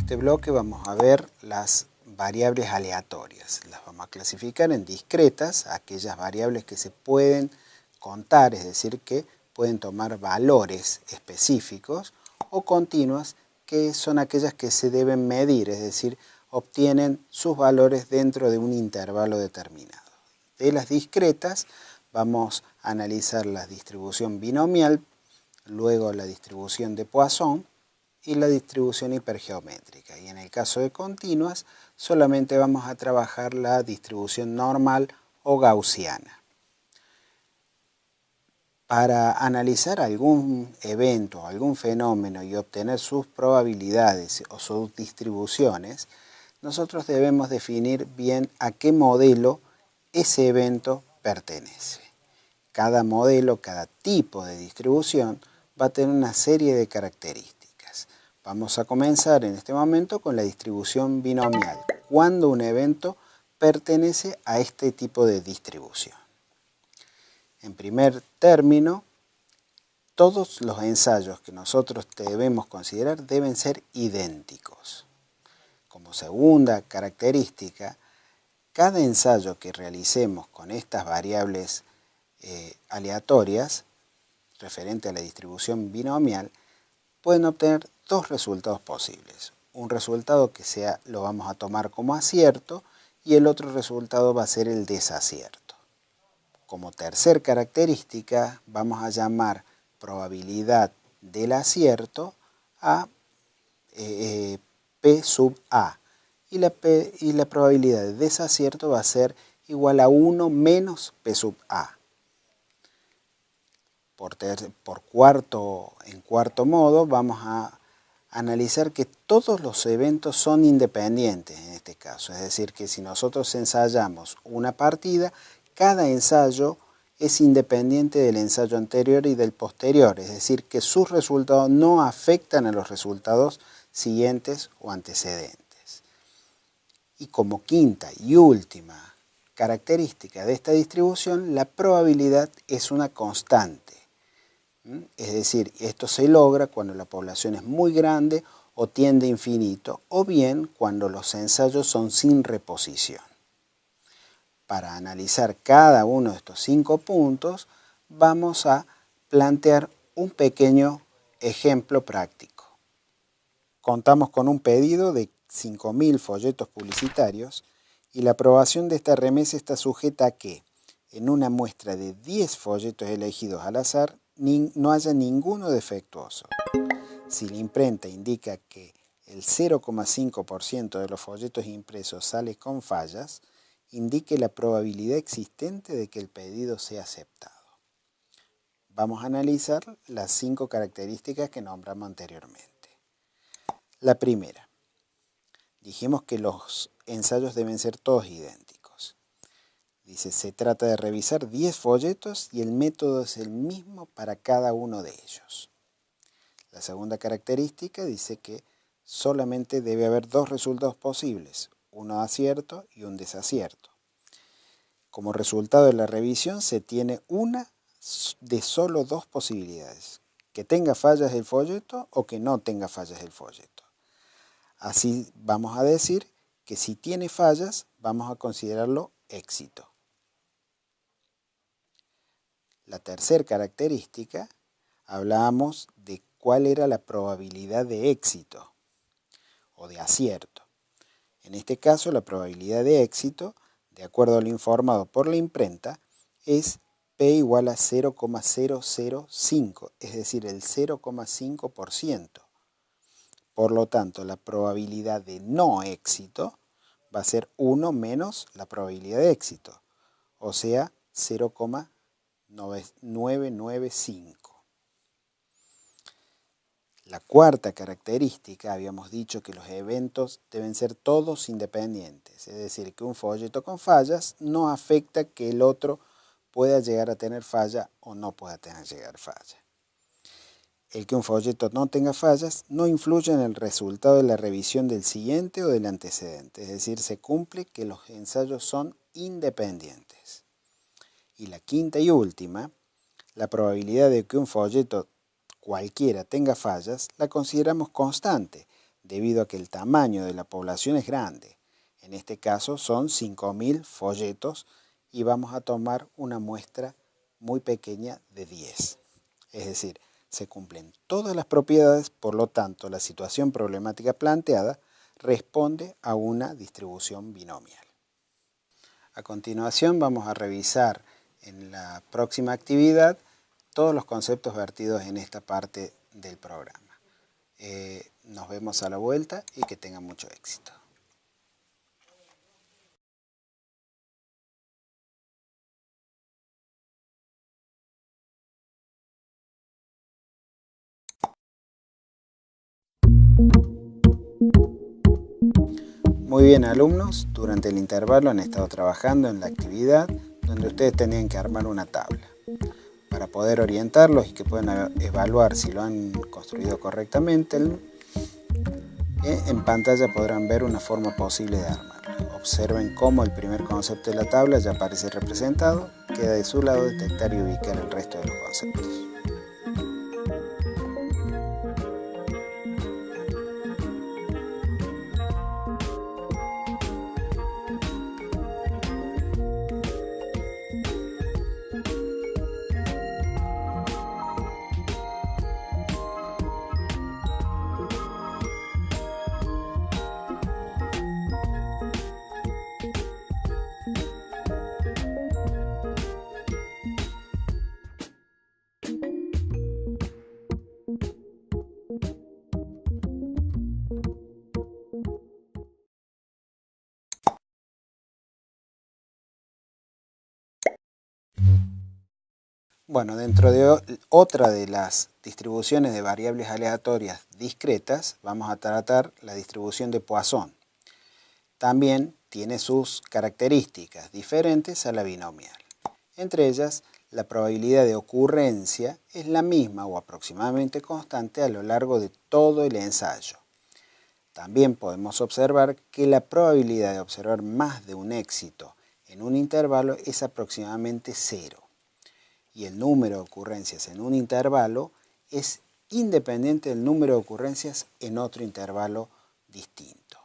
este bloque vamos a ver las variables aleatorias. Las vamos a clasificar en discretas, aquellas variables que se pueden contar, es decir, que pueden tomar valores específicos, o continuas, que son aquellas que se deben medir, es decir, obtienen sus valores dentro de un intervalo determinado. De las discretas vamos a analizar la distribución binomial, luego la distribución de Poisson y la distribución hipergeométrica. Y en el caso de continuas, solamente vamos a trabajar la distribución normal o gaussiana. Para analizar algún evento, algún fenómeno y obtener sus probabilidades o sus distribuciones, nosotros debemos definir bien a qué modelo ese evento pertenece. Cada modelo, cada tipo de distribución va a tener una serie de características. Vamos a comenzar en este momento con la distribución binomial, cuando un evento pertenece a este tipo de distribución. En primer término, todos los ensayos que nosotros debemos considerar deben ser idénticos. Como segunda característica, cada ensayo que realicemos con estas variables aleatorias, referente a la distribución binomial, pueden obtener dos resultados posibles. Un resultado que lo vamos a tomar como acierto y el otro resultado va a ser el desacierto. Como tercer característica vamos a llamar probabilidad del acierto a P sub A y la probabilidad de desacierto va a ser igual a 1 menos P sub A. En cuarto modo vamos a analizar que todos los eventos son independientes en este caso, es decir, que si nosotros ensayamos una partida, cada ensayo es independiente del ensayo anterior y del posterior, es decir, que sus resultados no afectan a los resultados siguientes o antecedentes. Y como quinta y última característica de esta distribución, la probabilidad es una constante. Es decir, esto se logra cuando la población es muy grande o tiende a infinito, o bien cuando los ensayos son sin reposición. Para analizar cada uno de estos 5 puntos, vamos a plantear un pequeño ejemplo práctico. Contamos con un pedido de 5.000 folletos publicitarios y la aprobación de esta remesa está sujeta a que, en una muestra de 10 folletos elegidos al azar, no haya ninguno defectuoso. Si la imprenta indica que el 0,5% de los folletos impresos sale con fallas, indique la probabilidad existente de que el pedido sea aceptado. Vamos a analizar las 5 características que nombramos anteriormente. La primera, dijimos que los ensayos deben ser todos idénticos. Dice, se trata de revisar 10 folletos y el método es el mismo para cada uno de ellos. La segunda característica dice que solamente debe haber 2 resultados posibles, uno acierto y un desacierto. Como resultado de la revisión se tiene una de solo 2 posibilidades, que tenga fallas el folleto o que no tenga fallas el folleto. Así vamos a decir que si tiene fallas vamos a considerarlo éxito. La tercera característica, hablábamos de cuál era la probabilidad de éxito o de acierto. En este caso, la probabilidad de éxito, de acuerdo a lo informado por la imprenta, es P igual a 0,005, es decir, el 0,5%. Por lo tanto, la probabilidad de no éxito va a ser 1 menos la probabilidad de éxito, o sea, 0,995. La cuarta característica, habíamos dicho que los eventos deben ser todos independientes, es decir, que un folleto con fallas no afecta que el otro pueda llegar a tener falla o no pueda llegar falla. El que un folleto no tenga fallas no influye en el resultado de la revisión del siguiente o del antecedente, es decir, se cumple que los ensayos son independientes. Y la quinta y última, la probabilidad de que un folleto cualquiera tenga fallas, la consideramos constante, debido a que el tamaño de la población es grande. En este caso son 5.000 folletos y vamos a tomar una muestra muy pequeña de 10. Es decir, se cumplen todas las propiedades, por lo tanto la situación problemática planteada responde a una distribución binomial. A continuación vamos a revisar en la próxima actividad todos los conceptos vertidos en esta parte del programa. Nos vemos a la vuelta y que tengan mucho éxito. Muy bien, alumnos, durante el intervalo han estado trabajando en la actividad donde ustedes tenían que armar una tabla. Para poder orientarlos y que puedan evaluar si lo han construido correctamente, en pantalla podrán ver una forma posible de armarlo. Observen cómo el primer concepto de la tabla ya aparece representado, queda de su lado detectar y ubicar el resto de los conceptos. Bueno, dentro de otra de las distribuciones de variables aleatorias discretas, vamos a tratar la distribución de Poisson. También tiene sus características diferentes a la binomial. Entre ellas, la probabilidad de ocurrencia es la misma o aproximadamente constante a lo largo de todo el ensayo. También podemos observar que la probabilidad de observar más de un éxito en un intervalo es aproximadamente 0. Y el número de ocurrencias en un intervalo es independiente del número de ocurrencias en otro intervalo distinto.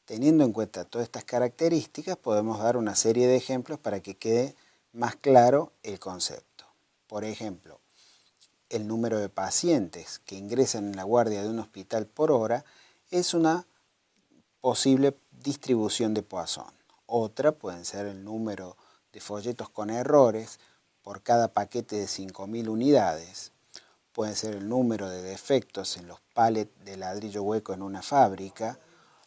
Teniendo en cuenta todas estas características, podemos dar una serie de ejemplos para que quede más claro el concepto. Por ejemplo, el número de pacientes que ingresan en la guardia de un hospital por hora es una posible distribución de Poisson. Otra pueden ser el número de folletos con errores por cada paquete de 5.000 unidades. Pueden ser el número de defectos en los pallets de ladrillo hueco en una fábrica,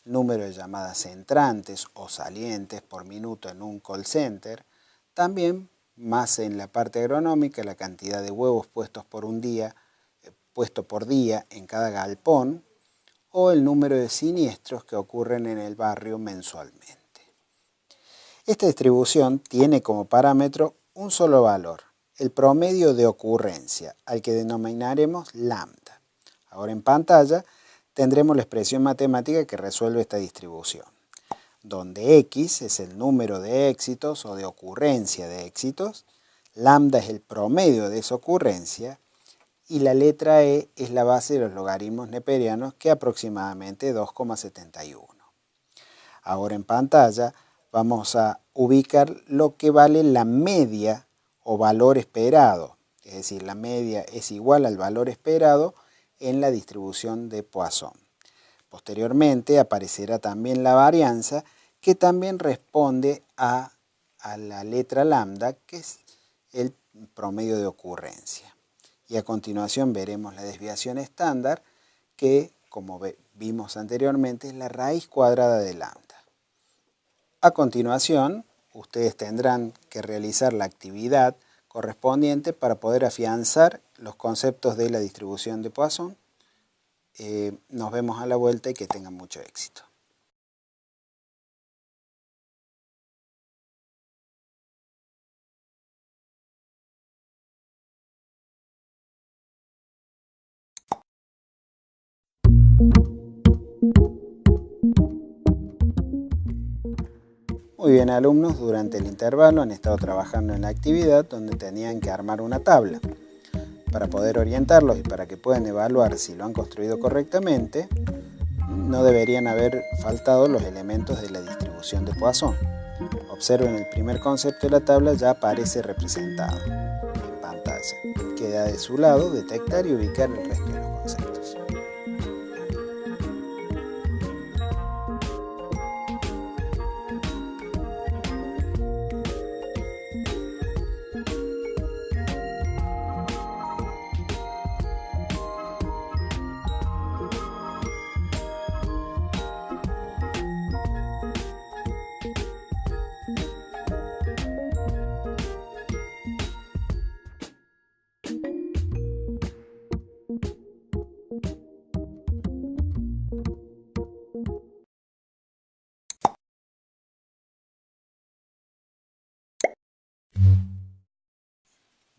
número de llamadas entrantes o salientes por minuto en un call center. También, más en la parte agronómica, la cantidad de huevos puestos por día en cada galpón, o el número de siniestros que ocurren en el barrio mensualmente. Esta distribución tiene como parámetro un solo valor, el promedio de ocurrencia, al que denominaremos lambda. Ahora en pantalla tendremos la expresión matemática que resuelve esta distribución, donde x es el número de éxitos o de ocurrencia de éxitos, lambda es el promedio de esa ocurrencia, y la letra e es la base de los logaritmos neperianos, que es aproximadamente 2,71. Ahora en pantalla vamos a ubicar lo que vale la media o valor esperado, es decir, la media es igual al valor esperado en la distribución de Poisson. Posteriormente aparecerá también la varianza, que también responde a la letra lambda, que es el promedio de ocurrencia. Y a continuación veremos la desviación estándar, que, como vimos anteriormente, es la raíz cuadrada de lambda. A continuación, ustedes tendrán que realizar la actividad correspondiente para poder afianzar los conceptos de la distribución de Poisson. Nos vemos a la vuelta y que tengan mucho éxito. Muy bien, alumnos, durante el intervalo han estado trabajando en la actividad donde tenían que armar una tabla. Para poder orientarlos y para que puedan evaluar si lo han construido correctamente, no deberían haber faltado los elementos de la distribución de Poisson. Observen el primer concepto de la tabla, ya aparece representado en pantalla. Queda de su lado detectar y ubicar el resto de los conceptos.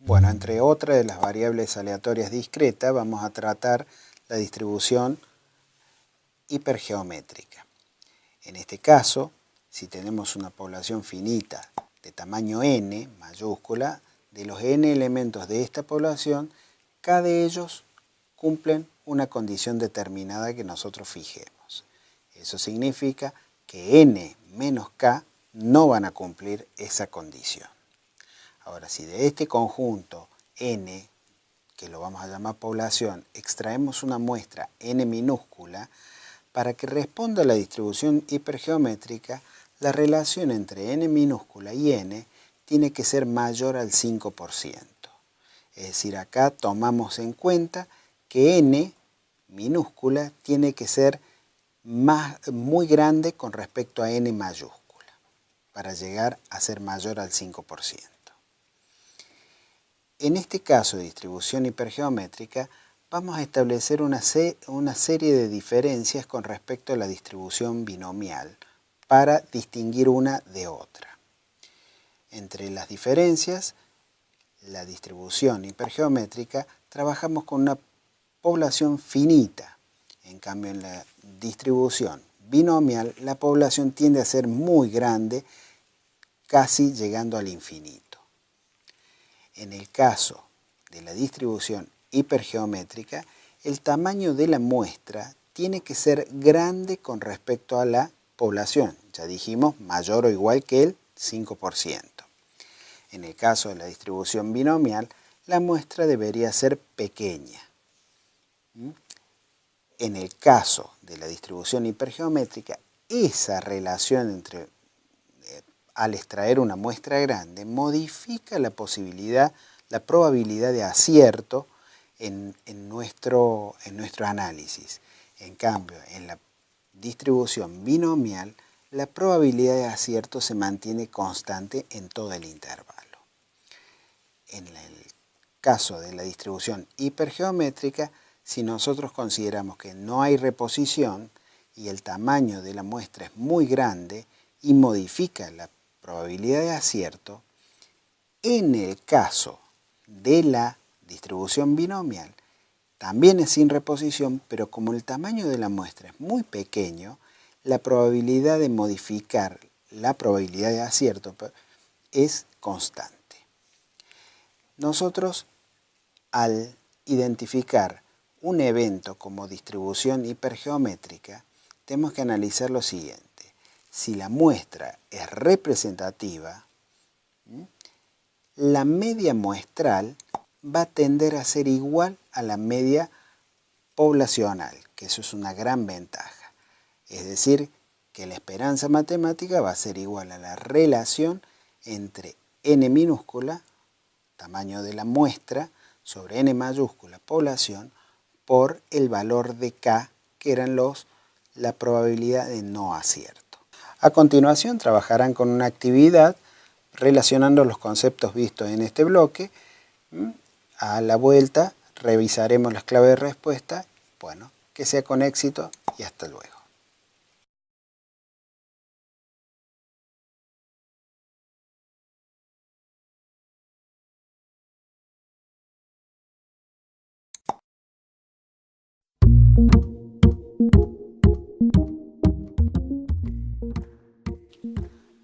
Bueno, entre otras de las variables aleatorias discretas, vamos a tratar la distribución hipergeométrica. En este caso, si tenemos una población finita de tamaño n, mayúscula, de los n elementos de esta población, cada de ellos cumplen una condición determinada que nosotros fijemos. Eso significa que n menos k no van a cumplir esa condición. Ahora, si de este conjunto n, que lo vamos a llamar población, extraemos una muestra n minúscula, para que responda a la distribución hipergeométrica, la relación entre n minúscula y n tiene que ser mayor al 5%. Es decir, acá tomamos en cuenta que n minúscula tiene que ser muy grande con respecto a n mayúscula, para llegar a ser mayor al 5%. En este caso de distribución hipergeométrica, vamos a establecer una serie de diferencias con respecto a la distribución binomial para distinguir una de otra. Entre las diferencias, la distribución hipergeométrica, trabajamos con una población finita. En cambio, en la distribución binomial, la población tiende a ser muy grande, casi llegando al infinito. En el caso de la distribución hipergeométrica, el tamaño de la muestra tiene que ser grande con respecto a la población. Ya dijimos, mayor o igual que el 5%. En el caso de la distribución binomial, la muestra debería ser pequeña. En el caso de la distribución hipergeométrica, esa relación entre al extraer una muestra grande, modifica la probabilidad de acierto en nuestro análisis. En cambio, en la distribución binomial, la probabilidad de acierto se mantiene constante en todo el intervalo. En el caso de la distribución hipergeométrica, si nosotros consideramos que no hay reposición y el tamaño de la muestra es muy grande y modifica la probabilidad de acierto, en el caso de la distribución binomial también es sin reposición, pero como el tamaño de la muestra es muy pequeño, la probabilidad de modificar la probabilidad de acierto es constante. Nosotros, al identificar un evento como distribución hipergeométrica, tenemos que analizar lo siguiente. Si la muestra es representativa, la media muestral va a tender a ser igual a la media poblacional, que eso es una gran ventaja. Es decir, que la esperanza matemática va a ser igual a la relación entre n minúscula, tamaño de la muestra, sobre n mayúscula, población, por el valor de k, que eran la probabilidad de no acierto. A continuación trabajarán con una actividad relacionando los conceptos vistos en este bloque. A la vuelta revisaremos las claves de respuesta. Bueno, que sea con éxito y hasta luego.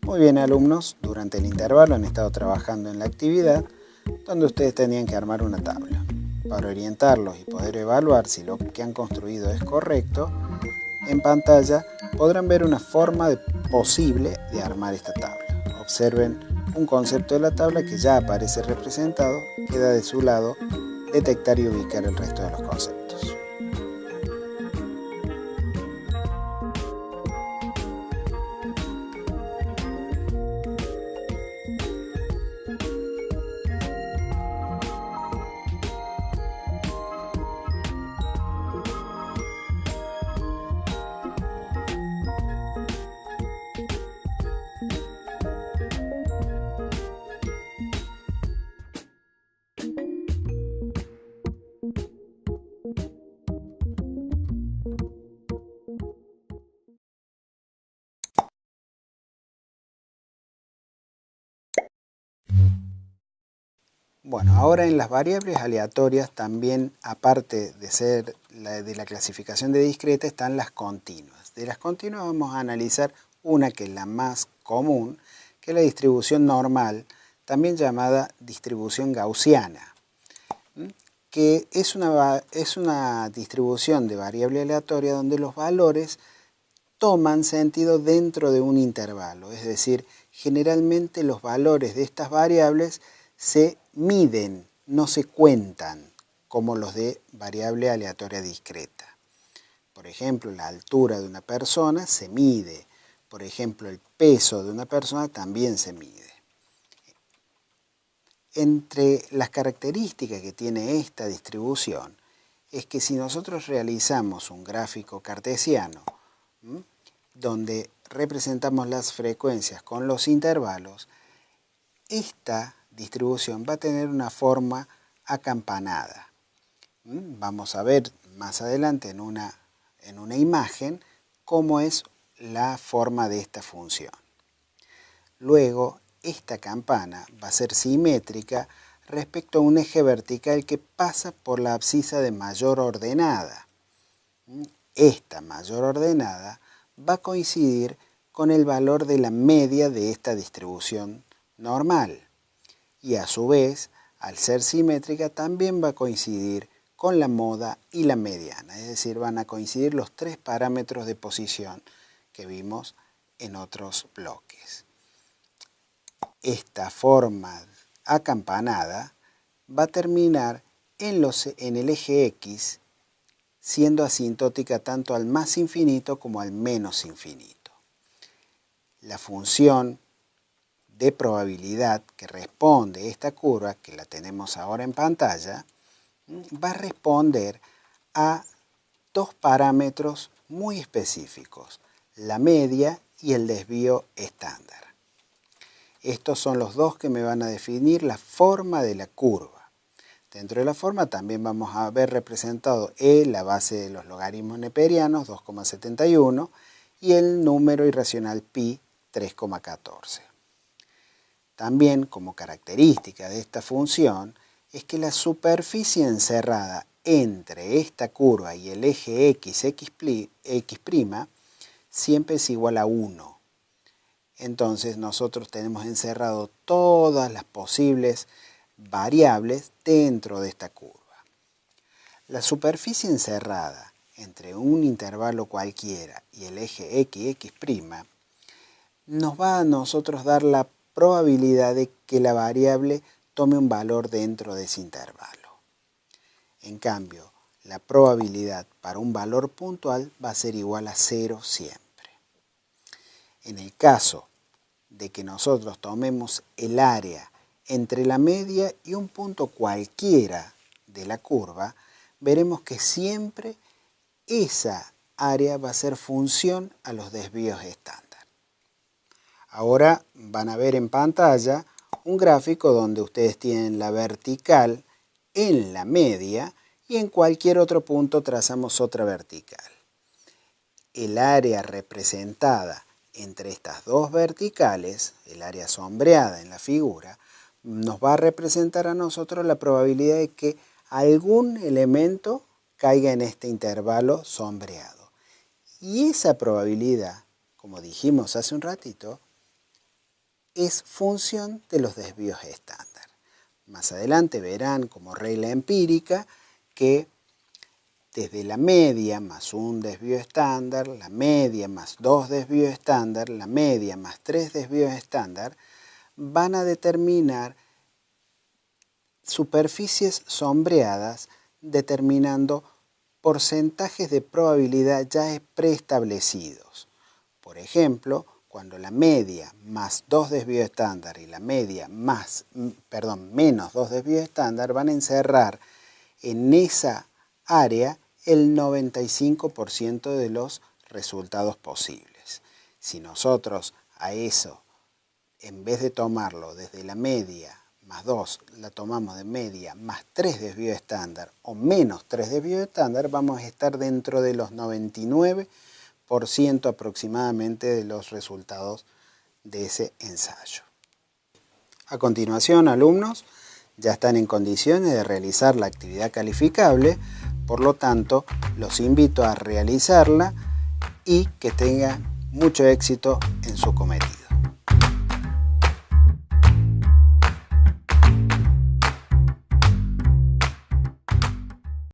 Muy bien, alumnos, durante el intervalo han estado trabajando en la actividad donde ustedes tenían que armar una tabla. Para orientarlos y poder evaluar si lo que han construido es correcto, en pantalla podrán ver una forma posible de armar esta tabla. Observen un concepto de la tabla que ya aparece representado, queda de su lado detectar y ubicar el resto de los conceptos. Bueno, ahora en las variables aleatorias también, aparte de ser de la clasificación de discreta, están las continuas. De las continuas vamos a analizar una que es la más común, que es la distribución normal, también llamada distribución gaussiana, que es una distribución de variable aleatoria donde los valores toman sentido dentro de un intervalo, es decir, generalmente los valores de estas variables se miden, no se cuentan, como los de variable aleatoria discreta. Por ejemplo, la altura de una persona se mide, por ejemplo, el peso de una persona también se mide. Entre las características que tiene esta distribución es que si nosotros realizamos un gráfico cartesiano, donde representamos las frecuencias con los intervalos, esta distribución va a tener una forma acampanada. Vamos a ver más adelante en una imagen cómo es la forma de esta función. Luego, esta campana va a ser simétrica respecto a un eje vertical que pasa por la abscisa de mayor ordenada. Esta mayor ordenada va a coincidir con el valor de la media de esta distribución normal. Y a su vez, al ser simétrica, también va a coincidir con la moda y la mediana. Es decir, van a coincidir los tres parámetros de posición que vimos en otros bloques. Esta forma acampanada va a terminar en el eje X, siendo asintótica tanto al más infinito como al menos infinito. La función de probabilidad que responde esta curva, que la tenemos ahora en pantalla, va a responder a dos parámetros muy específicos, la media y el desvío estándar. Estos son los dos que me van a definir la forma de la curva. Dentro de la forma también vamos a ver representado la base de los logaritmos neperianos, 2,71, y el número irracional pi, 3,14. También, como característica de esta función, es que la superficie encerrada entre esta curva y el eje x siempre es igual a 1. Entonces nosotros tenemos encerrado todas las posibles variables dentro de esta curva. La superficie encerrada entre un intervalo cualquiera y el eje x nos va a nosotros dar la probabilidad de que la variable tome un valor dentro de ese intervalo. En cambio, la probabilidad para un valor puntual va a ser igual a 0 siempre. En el caso de que nosotros tomemos el área entre la media y un punto cualquiera de la curva, veremos que siempre esa área va a ser función a los desvíos estándar. Ahora van a ver en pantalla un gráfico donde ustedes tienen la vertical en la media y en cualquier otro punto trazamos otra vertical. El área representada entre estas dos verticales, el área sombreada en la figura, nos va a representar a nosotros la probabilidad de que algún elemento caiga en este intervalo sombreado. Y esa probabilidad, como dijimos hace un ratito, es función de los desvíos estándar. Más adelante verán como regla empírica que desde la media más un desvío estándar, la media más 2 desvíos estándar, la media más 3 desvíos estándar, van a determinar superficies sombreadas determinando porcentajes de probabilidad ya preestablecidos. Por ejemplo, cuando la media más 2 desvíos estándar y la media menos 2 desvíos estándar van a encerrar en esa área el 95% de los resultados posibles. Si nosotros a eso, en vez de tomarlo desde la media más 2, la tomamos de media más 3 desvíos estándar o menos 3 desvíos estándar, vamos a estar dentro de los 99% aproximadamente de los resultados de ese ensayo. A continuación, alumnos, ya están en condiciones de realizar la actividad calificable, por lo tanto, los invito a realizarla y que tengan mucho éxito en su cometido.